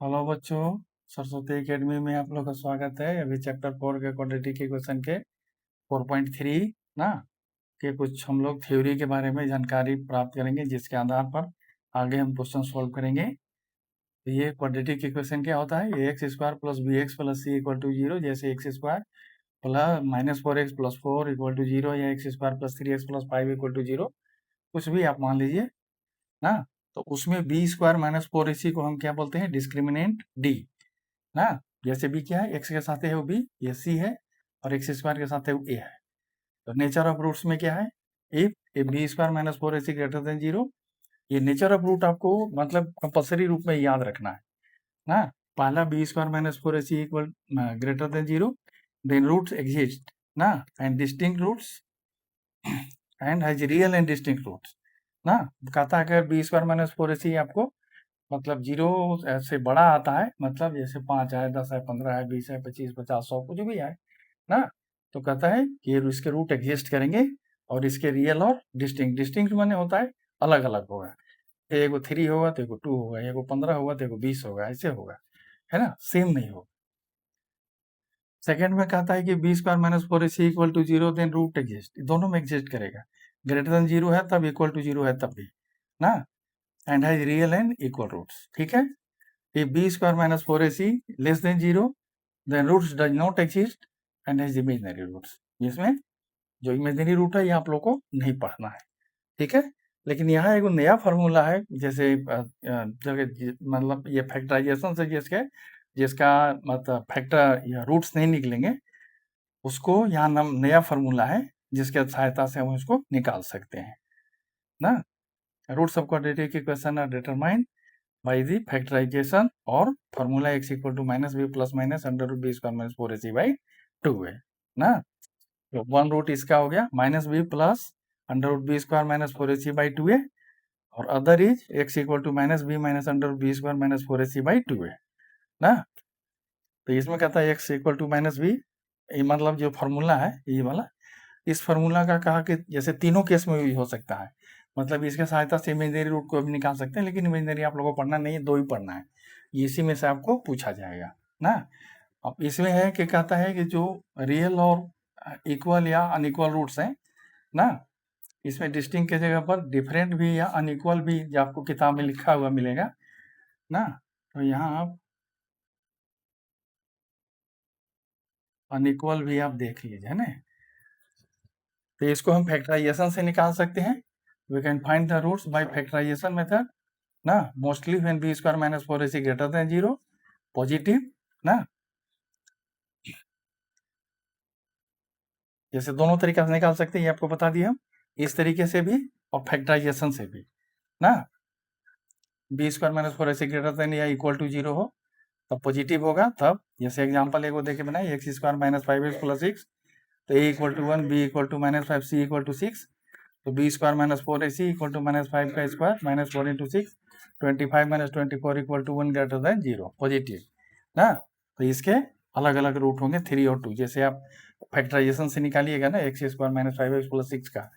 Hello बच्चों, Saraswati academy में आप लोग का स्वागत है। अभी चैप्टर 4 के क्वाड्रेटिक इक्वेशन के 4.3 ना के कुछ हम लोग थ्योरी के बारे में जानकारी प्राप्त करेंगे, जिसके आधार पर आगे हम क्वेश्चन सॉल्व करेंगे। तो ये क्वाड्रेटिक इक्वेशन क्या होता है? X square plus b x plus c equal to zero. जैसे x square plus -4x plus 4 equal to zero, या x square plus 3x plus 5 equal to zero, कुछ भी आप मान लीजिए ना। तो उसमें बी स्क्वायर माइनस 4ac को हम क्या बोलते हैं? डिस्क्रिमिनेंट डी ना। जैसे बी क्या है? एक्स के साथ है वो बी, ये सी है, और एक्स स्क्वायर के साथ है वो ए है। तो नेचर ऑफ रूट्स में क्या है? If A B square minus 4ac greater than zero. ये नेचर ऑफ रूट आपको मतलब कंपल्सरी रूप में याद रखना है ना। पहला b square minus 4ac equal greater than zero, then roots exist ना, and distinct roots and has real and distinct roots ना। कहता है अगर बी स्क्वायर माइनस 4ac आपको मतलब जीरो से बड़ा आता है, मतलब जैसे 5 है, 10 है, 15 है, 20 है, 25, 50, 100 कुछ भी है ना, तो कहता है कि इसके रूट एग्जिस्ट करेंगे और इसके रियल और डिस्टिंक्ट। डिस्टिंक्ट माने होता है अलग अलग होगा। एगो 3 होगा तो एगो 2 होगा, एगो 15 होगा तो एगो 20 होगा, ऐसे होगा, है ना, सेम नहीं होगा। सेकेंड में कहता है कि B square minus 4ac equal to zero, then root exist. दोनों में एग्जिस्ट करेगा। ग्रेटर देन जीरो है तब, इक्वल टू जीरो है तब भी ना, and has real and equal roots. ठीक है। If b square minus 4ac less than 0, then roots does not exist and has imaginary roots। जिसमें जो इमेजिनरी रूट है ये आप लोग को नहीं पढ़ना है, ठीक है। लेकिन यहाँ एक नया फार्मूला है, जैसे मतलब ये फैक्टराइजेशन से जिसका मतलब फैक्टर या रूट्स नहीं निकलेंगे, उसको यहाँ नया फार्मूला है जिसके सहायता से हम उसको निकाल सकते हैं ना। Roots of quadratic equation are determined by the factorization और formula x equal to minus B plus minus under root B square minus 4ac by 2 है ना। तो वन रूट इसका हो गया minus B plus under root B square minus 4ac by 2 है, और other is x equal to minus B minus under root B square minus 4ac by 2 है ना। तो इसमें कहता है x equal to minus B, ये मतलब जो फॉर्मूला है ये वाला, इस फॉर्मूला का कहा कि जैसे तीनों केस में भी हो सकता है, मतलब इसके सहायता से इमेजिनरी रूट को भी निकाल सकते हैं, लेकिन इमेजिनरी आप लोगों को पढ़ना नहीं है, दो ही पढ़ना है, इसी में से आपको पूछा जाएगा ना। अब इसमें है कि कहता है कि जो रियल और इक्वल या अनइक्वल रूट्स हैं ना, इसमें डिस्टिंक्ट की जगह पर डिफरेंट भी या अनइक्वल भी जो आपको किताब में लिखा हुआ मिलेगा ना। तो यहाँ आप अनइक्वल भी आप देख लीजिए, है ना। तो इसको हम फैक्टराइजेशन से निकाल सकते हैं। We can find the roots by factorization method ना। Mostly when b square minus 4ac greater than zero, positive ना। जैसे दोनों तरीका से निकाल सकते हैं, ये आपको बता दिया हम, इस तरीके से भी और फैक्टराइजेशन से भी ना। B square minus 4ac greater than या इक्वल टू जीरो हो तब पॉजिटिव होगा। तब जैसे एग्जाम्पल एक देखे बनाए, x square minus 5x plus 6, तो a equal to 1, b equal to minus 5, c equal to 6। तो B square minus 4ac equal to minus 5 का square minus 4 into 6, 25 minus 24 equal to 1 greater than zero, positive ना। तो इसके अलग अलग root होंगे 3 और 2। जैसे आप फैक्टराइजेशन से निकालिएगा ना x square minus 5x plus 6 का,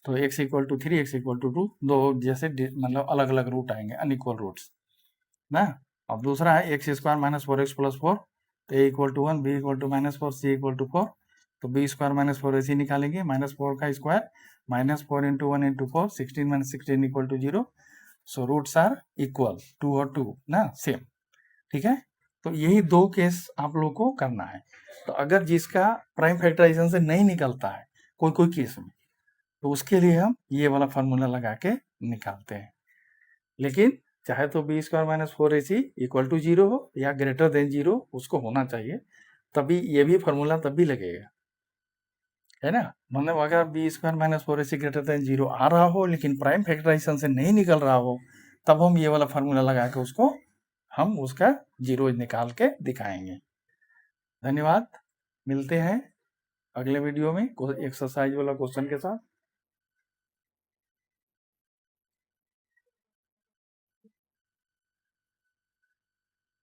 तो x equal to 3, x equal to 2, दो जैसे मतलब अलग अलग रूट आएंगे, अनइक्वल रूट्स ना। अब दूसरा है x square minus 4x plus 4, तो a equal to 1, b equal to minus 4, c equal to 4। तो बी स्क्वायर माइनस 4ac निकालेंगे, माइनस 4 का square minus 4 into 1 into 4, 16 minus 16 equal to 0। So roots are equal, 2 और 2 ना same, ठीक है। तो यही दो केस आप लोग को करना है। तो अगर जिसका प्राइम फैक्टराइजेशन से नहीं निकलता है कोई कोई केस में, तो उसके लिए हम ये वाला फार्मूला लगा के निकालते हैं। लेकिन चाहे तो B square minus 4ac equal to zero हो या ग्रेटर देन जीरो उसको होना चाहिए, तभी ये भी फार्मूला तभी लगेगा, है ना। मतलब अगर b square minus 4ac greater than zero आ रहा हो लेकिन प्राइम फैक्टराइजेशन से नहीं निकल रहा हो, तब हम ये वाला फार्मूला लगा के उसको हम उसका जीरो निकाल के दिखाएंगे। धन्यवाद, मिलते हैं अगले वीडियो में एक्सरसाइज वाला क्वेश्चन के साथ।